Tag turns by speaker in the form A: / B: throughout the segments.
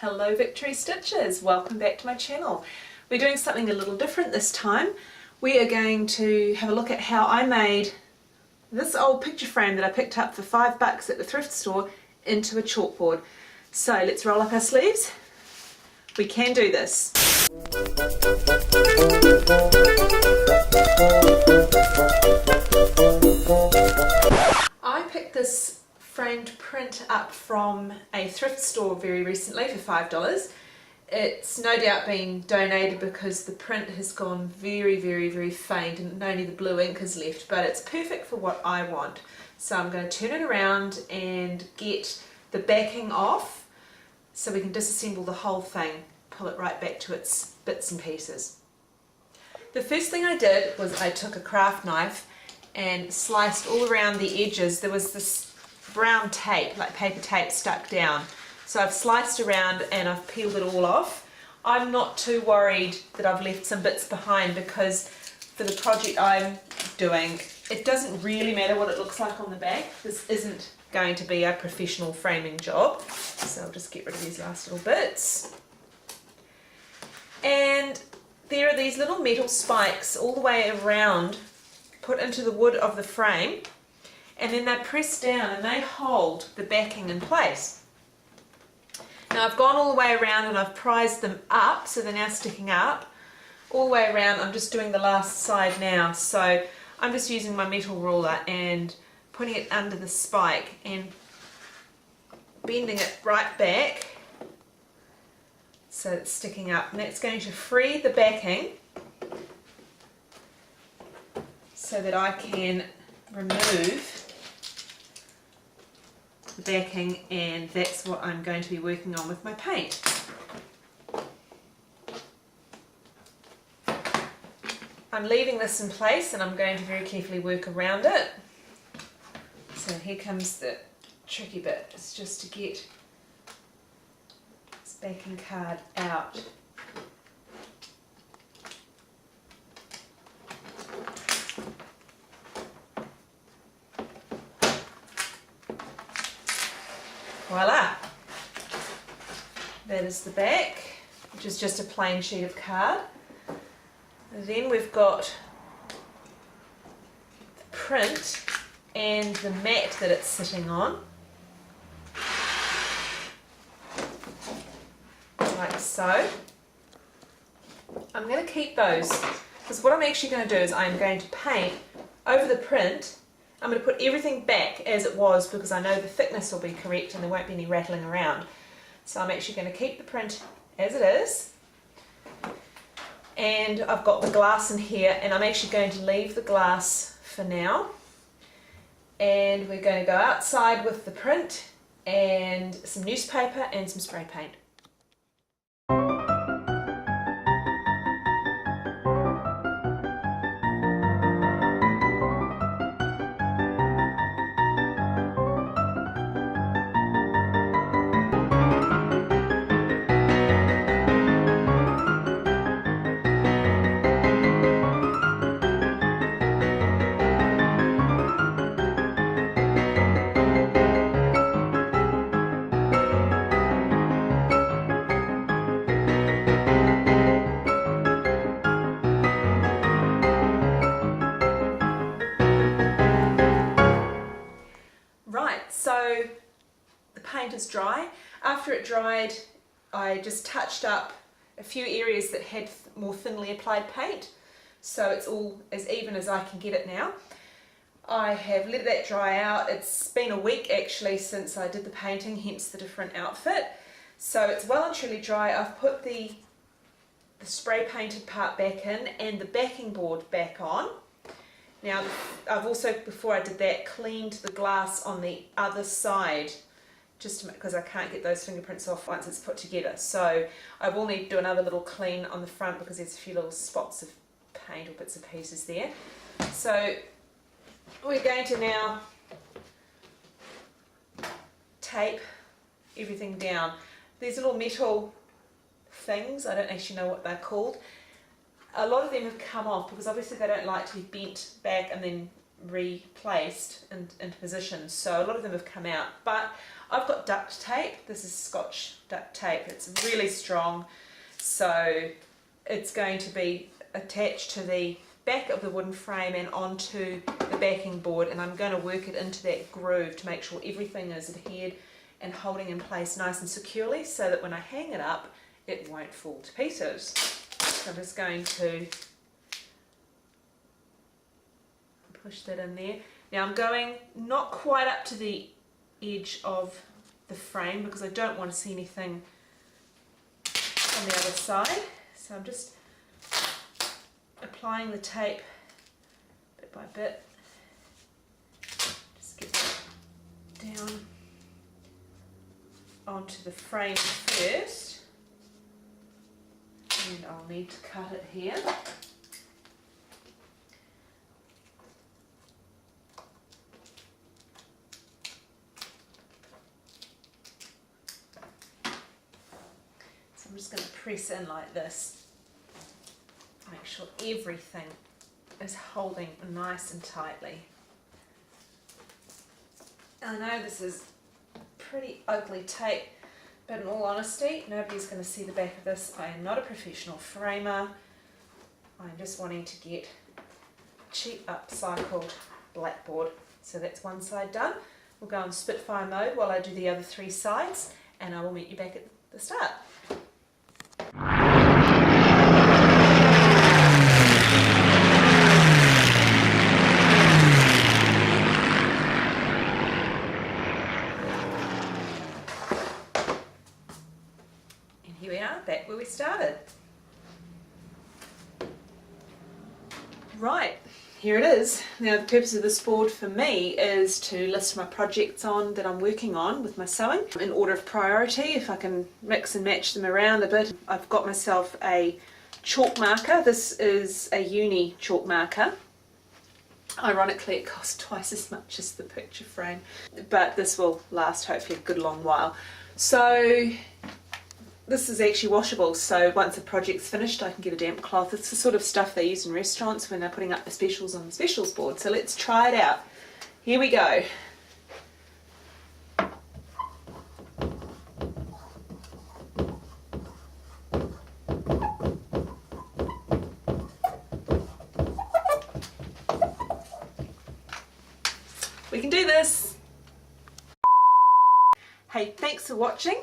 A: Hello Victory Stitches, welcome back to my channel. We're doing something a little different this time. We are going to have a look at how I made this old picture frame that I picked up for $5 at the thrift store into a chalkboard. So let's roll up our sleeves. We can do this. I picked this framed print up from a thrift store very recently for $5. It's no doubt been donated because the print has gone very faint and only the blue ink is left, but it's perfect for what I want. So I'm going to turn it around and get the backing off so we can disassemble the whole thing, pull it right back to its bits and pieces. The first thing I did was I took a craft knife and sliced all around the edges. There was this brown tape, like paper tape, stuck down. So I've sliced around and I've peeled it all off. I'm not too worried that I've left some bits behind because for the project I'm doing, it doesn't really matter what it looks like on the back. This isn't going to be a professional framing job. So I'll just get rid of these last little bits. And there are these little metal spikes all the way around put into the wood of the frame, and then they press down and they hold the backing in place. Now I've gone all the way around and I've prized them up so they're now sticking up all the way around. I'm just doing the last side now, so I'm just using my metal ruler and putting it under the spike and bending it right back so it's sticking up, and that's going to free the backing so that I can remove the backing, and that's what I'm going to be working on with my paint. I'm leaving this in place and I'm going to very carefully work around it. So here comes the tricky bit, it's just to get this backing card out. Voila! That is the back, which is just a plain sheet of card. And then we've got the print and the mat that it's sitting on, like so. I'm going to keep those because what I'm actually going to do is I'm going to paint over the print. I'm going to put everything back as it was because I know the thickness will be correct and there won't be any rattling around. So I'm actually going to keep the print as it is. And I've got the glass in here, and I'm actually going to leave the glass for now. And we're going to go outside with the print and some newspaper and some spray paint. So the paint is dry. After it dried, I just touched up a few areas that had more thinly applied paint, so it's all as even as I can get it now. I have let that dry out. It's been a week actually since I did the painting, hence the different outfit. So it's well and truly dry. I've put the spray painted part back in and the backing board back on. Now I've also, before I did that, cleaned the glass on the other side just because I can't get those fingerprints off once it's put together. So I will need to do another little clean on the front because there's a few little spots of paint or bits and pieces there. So we're going to now tape everything down. These little metal things, I don't actually know what they're called. A lot of them have come off because obviously they don't like to be bent back and then replaced into position, so a lot of them have come out, but I've got duct tape. This is Scotch duct tape. It's really strong, so it's going to be attached to the back of the wooden frame and onto the backing board, and I'm going to work it into that groove to make sure everything is adhered and holding in place nice and securely, so that when I hang it up it won't fall to pieces. So I'm just going to push that in there. Now I'm going not quite up to the edge of the frame because I don't want to see anything on the other side, so I'm just applying the tape bit by bit. Just get that down onto the frame first, and I'll need to cut it here. So I'm just going to press in like this. Make sure everything is holding nice and tightly. I know this is pretty ugly tape, but in all honesty, nobody's going to see the back of this. I am not a professional framer. I'm just wanting to get cheap upcycled blackboard. So that's one side done. We'll go in Spitfire mode while I do the other 3 sides, and I will meet you back at the start. Here we are, back where we started. Right, here it is. Now the purpose of this board for me is to list my projects on that I'm working on with my sewing in order of priority, if I can mix and match them around a bit. I've got myself a chalk marker. This is a uni chalk marker. Ironically, it costs twice as much as the picture frame, but this will last hopefully a good long while. So this is actually washable, so once the project's finished I can get a damp cloth. It's the sort of stuff they use in restaurants when they're putting up the specials on the specials board. So let's try it out. Here we go. We can do this! Hey, thanks for watching.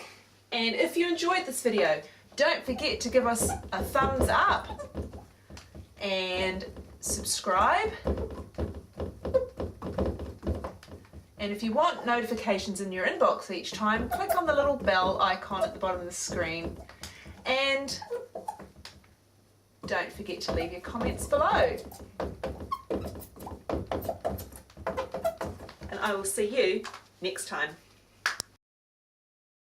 A: And if you enjoyed this video, don't forget to give us a thumbs up and subscribe. And if you want notifications in your inbox each time, click on the little bell icon at the bottom of the screen. And don't forget to leave your comments below. And I will see you next time.